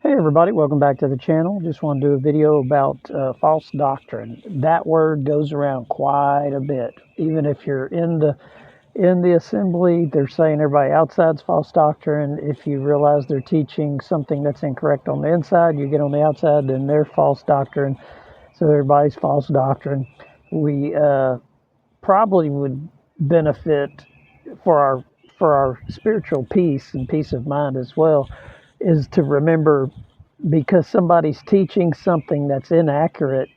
Hey everybody, welcome back to the channel. Just want to do a video about false doctrine. That word goes around quite a bit. Even if you're in the assembly, they're saying everybody outside's false doctrine. If you realize they're teaching something that's incorrect on the inside, you get on the outside, then they're false doctrine. So everybody's false doctrine. We probably would benefit for our spiritual peace and peace of mind as well, is to remember, because somebody's teaching something that's inaccurate,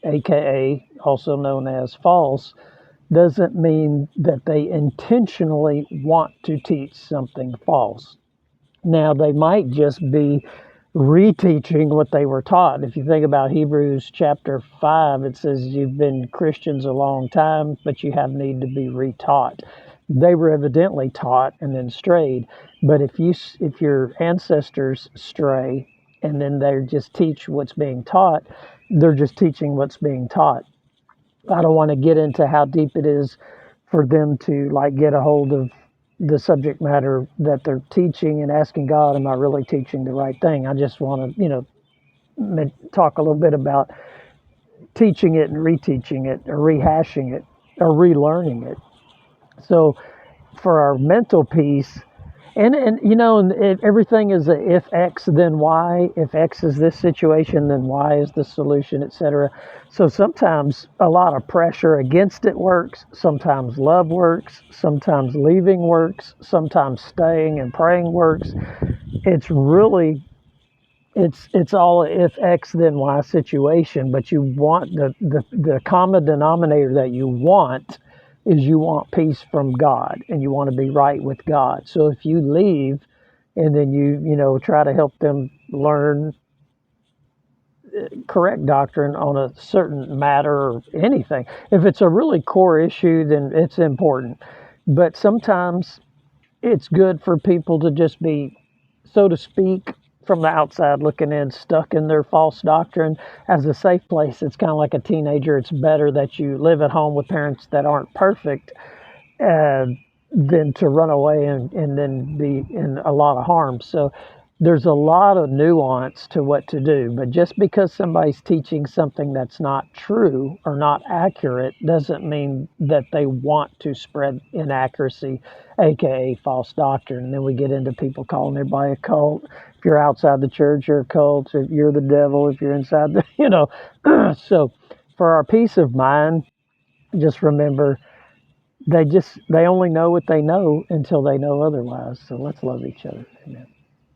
aka also known as false, doesn't mean that they intentionally want to teach something false. Now, they might just be reteaching what they were taught. If you think about Hebrews chapter 5, it says you've been Christians a long time, but you have need to be retaught. They were evidently taught and then strayed. But if your ancestors stray and then they just teach what's being taught, they're just teaching what's being taught. I don't want to get into how deep it is for them to like get a hold of the subject matter that they're teaching and asking God, am I really teaching the right thing? I just want to, talk a little bit about teaching it and reteaching it or rehashing it or relearning it. So for our mental peace, and everything is a if X then Y. If X is this situation, then Y is the solution, etc. So sometimes a lot of pressure against it works. Sometimes love works. Sometimes leaving works. Sometimes staying and praying works. It's really it's all a if X then Y situation. But you want the common denominator that you want is you want peace from God and you want to be right with God. So if you leave and then you try to help them learn correct doctrine on a certain matter or anything, if it's a really core issue, then it's important. But sometimes it's good for people to just be, so to speak, from the outside looking in, stuck in their false doctrine as a safe place. It's kind of like a teenager. It's better that you live at home with parents that aren't perfect uh, than to run away and then be in a lot of harm. So there's a lot of nuance to what to do. But just because somebody's teaching something that's not true or not accurate doesn't mean that they want to spread inaccuracy, aka false doctrine. And then we get into people calling everybody a cult. If you're outside the church, you're a cult. If you're the devil, if you're inside the. So for our peace of mind, just remember they only know what they know until they know otherwise. So let's love each other. Amen.